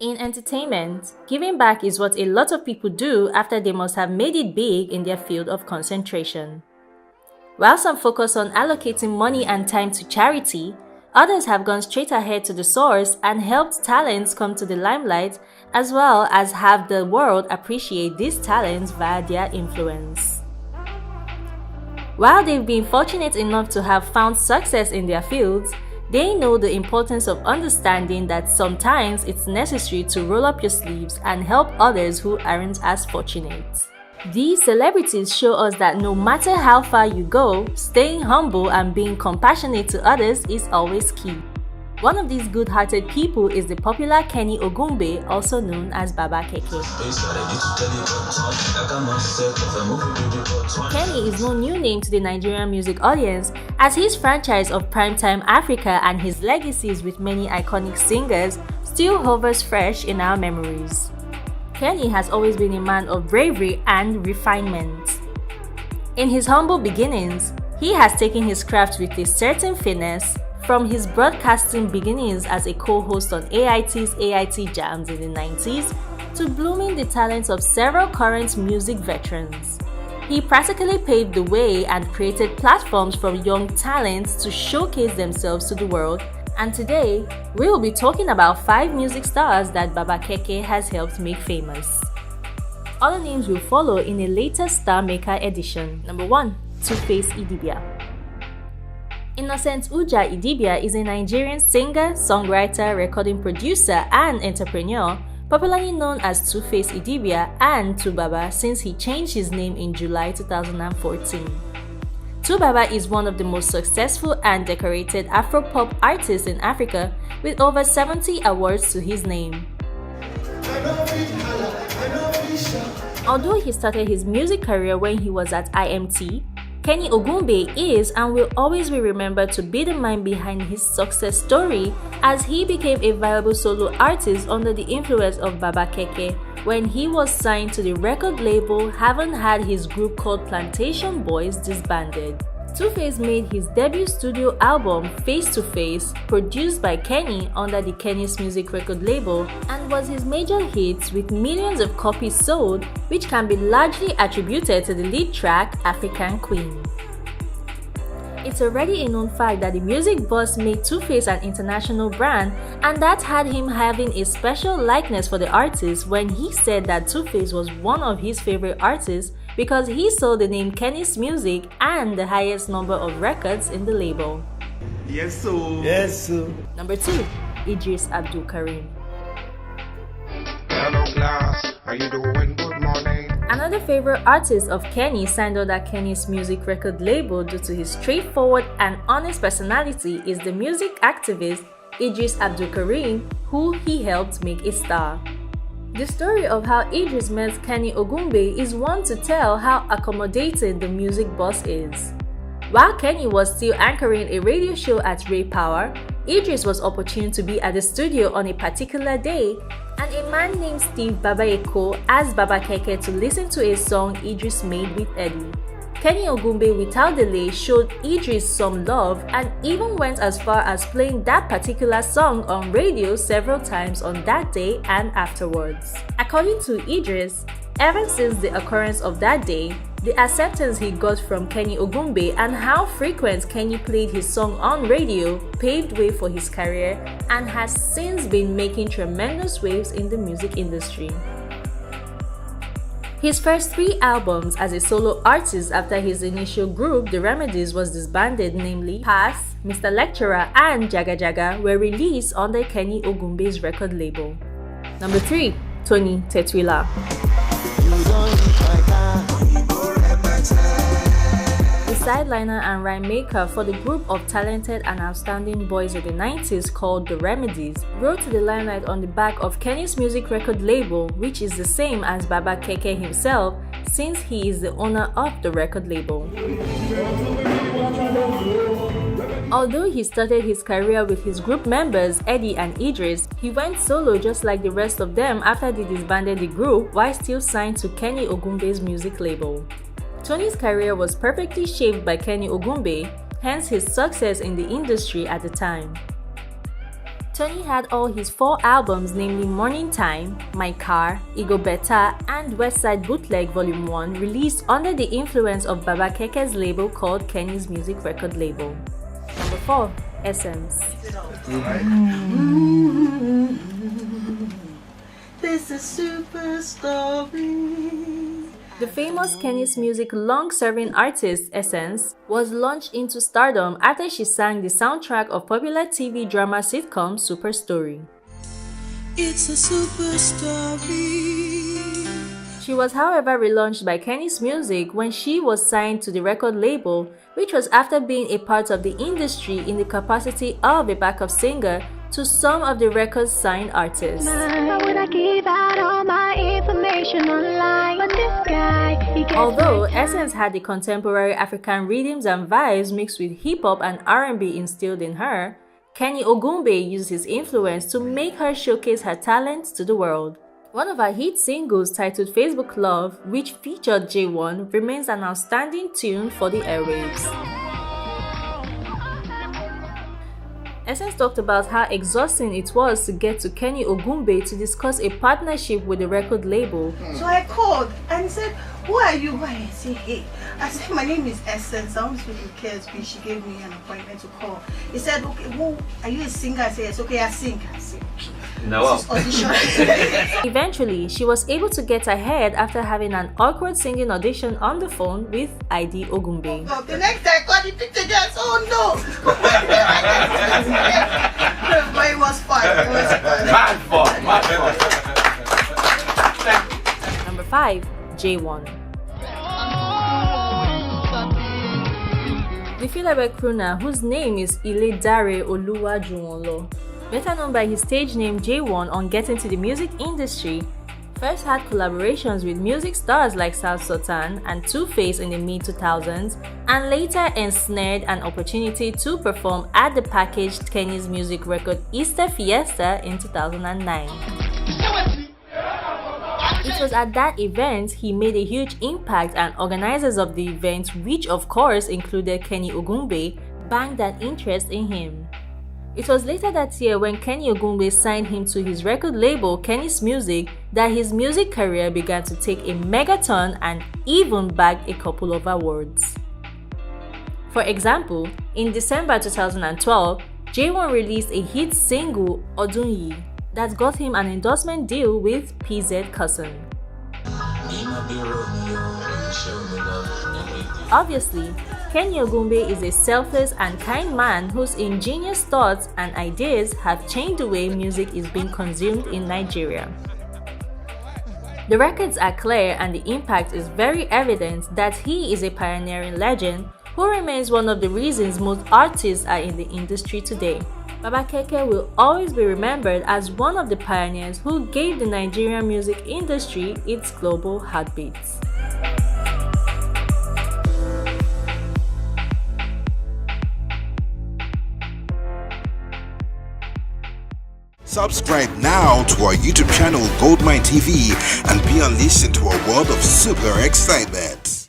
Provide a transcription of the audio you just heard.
In entertainment, giving back is what a lot of people do after they must have made it big in their field of concentration. While some focus on allocating money and time to charity, others have gone straight ahead to the source and helped talents come to the limelight, as well as have the world appreciate these talents via their influence. While they've been fortunate enough to have found success in their fields, they know the importance of understanding that sometimes it's necessary to roll up your sleeves and help others who aren't as fortunate. These celebrities show us that no matter how far you go, staying humble and being compassionate to others is always key. One of these good-hearted people is the popular Kenny Ogungbe, also known as Baba Keke. Kenny is no new name to the Nigerian music audience, as his franchise of Primetime Africa and his legacies with many iconic singers still hovers fresh in our memories. Kenny has always been a man of bravery and refinement. In his humble beginnings, he has taken his craft with a certain finesse, from his broadcasting beginnings as a co-host on AIT's AIT Jams in the 90s to blooming the talents of several current music veterans. He practically paved the way and created platforms for young talents to showcase themselves to the world, and today we will be talking about 5 music stars that Baba Keke has helped make famous. Other names will follow in a later Star Maker edition. Number 1. Two-Face Idibia. Innocent Uja Idibia is a Nigerian singer, songwriter, recording producer, and entrepreneur, popularly known as Two-Face Idibia and Tubaba since he changed his name in July 2014. Tubaba is one of the most successful and decorated Afro-pop artists in Africa, with over 70 awards to his name. Although he started his music career when he was at IMT, Kenny Ogungbe is and will always be remembered to be the mind behind his success story, as he became a viable solo artist under the influence of Baba Keke when he was signed to the record label, having had his group called Plantation Boys disbanded. Two-Face made his debut studio album Face to Face, produced by Kenny under the Kenny's Music record label, and was his major hit with millions of copies sold, which can be largely attributed to the lead track African Queen. It's already a known fact that the music boss made Two-Face an international brand, and that had him having a special likeness for the artist when he said that Two-Face was one of his favorite artists because he saw the name Kenny's Music and the highest number of records in the label. Yes, sir. Yes, sir. Number 2. Idris Abdulkarim. Hello, class. How you doing? Good morning. Another favorite artist of Kenny signed under Kenny's Music record label due to his straightforward and honest personality is the music activist Idris Abdulkarim, who he helped make a star. The story of how Idris met Kenny Ogungbe is one to tell how accommodating the music boss is. While Kenny was still anchoring a radio show at Ray Power, Idris was opportune to be at the studio on a particular day, and a man named Steve Babaeko asked Baba Keke to listen to a song Idris made with Eddie. Kenny Ogungbe without delay showed Idris some love and even went as far as playing that particular song on radio several times on that day and afterwards. According to Idris, ever since the occurrence of that day, the acceptance he got from Kenny Ogungbe and how frequent Kenny played his song on radio paved way for his career and has since been making tremendous waves in the music industry. His first 3 albums as a solo artist after his initial group, The Remedies, was disbanded, namely Pass, Mr. Lecturer, and Jaga Jaga, were released under Kenny Ogungbe's record label. Number 3. Tony Tetuila. The sideliner and rhyme maker for the group of talented and outstanding boys of the 90s called The Remedies rose to the limelight on the back of Kenny's Music record label, which is the same as Baba Keke himself since he is the owner of the record label. Although he started his career with his group members Eddie and Idris, he went solo just like the rest of them after they disbanded the group while still signed to Kenny Ogungbe's music label. Tony's career was perfectly shaped by Kenny Ogungbe, hence his success in the industry at the time. Tony had all his 4 albums, namely Morning Time, My Car, Ego Better, and Westside Bootleg Volume 1, released under the influence of Baba Keke's label called Kenny's Music Record Label. Number 4. Essence. This is super story. The famous Kenny's Music long-serving artist, Essence, was launched into stardom after she sang the soundtrack of popular TV drama sitcom Super Story. It's a super story. She was, however, relaunched by Kenny's Music when she was signed to the record label, which was after being a part of the industry in the capacity of a backup singer to some of the record's signed artists. Although Essence had the contemporary African rhythms and vibes mixed with hip-hop and R&B instilled in her, Kenny Ogungbe used his influence to make her showcase her talents to the world. One of her hit singles titled Facebook Love, which featured J1, remains an outstanding tune for the airwaves. Essence talked about how exhausting it was to get to Kenny Ogungbe to discuss a partnership with the record label. So I called and he said, "Who are you?" I said, "Hey." I said, "My name is Essence. I want to speak with KSB." She gave me an appointment to call. He said, "Okay, who are you, a singer?" I said, "Yes." "Okay, I sing." I said, No. audition. Eventually, she was able to get ahead after having an awkward singing audition on the phone with ID Ogungbe. The next time I called the picture just, "Oh no." But it was fun. It was fun. Mad fun. Number 5. J1. The Filebe crooner, whose name is Iledare Oluwajuwonlo, better known by his stage name J1 on getting to the music industry, first had collaborations with music stars like South Sultan and Two-Face in the mid-2000s, and later ensnared an opportunity to perform at the packaged Kenny's Music record Easter Fiesta in 2009. It was at that event he made a huge impact, and organizers of the event, which of course included Kenny Ogungbe, banked that interest in him. It was later that year when Kenny Ogungbe signed him to his record label Kenny's Music that his music career began to take a megaturn and even bagged a couple of awards. For example, in December 2012, J1 released a hit single, Odunyi, that got him an endorsement deal with PZ Cousin. Obviously, Kenny Ogungbe is a selfless and kind man whose ingenious thoughts and ideas have changed the way music is being consumed in Nigeria. The records are clear and the impact is very evident that he is a pioneering legend who remains one of the reasons most artists are in the industry today. Baba Keke will always be remembered as one of the pioneers who gave the Nigerian music industry its global heartbeats. Subscribe now to our YouTube channel GoldmyneTV and be unleashed into a world of super excitement.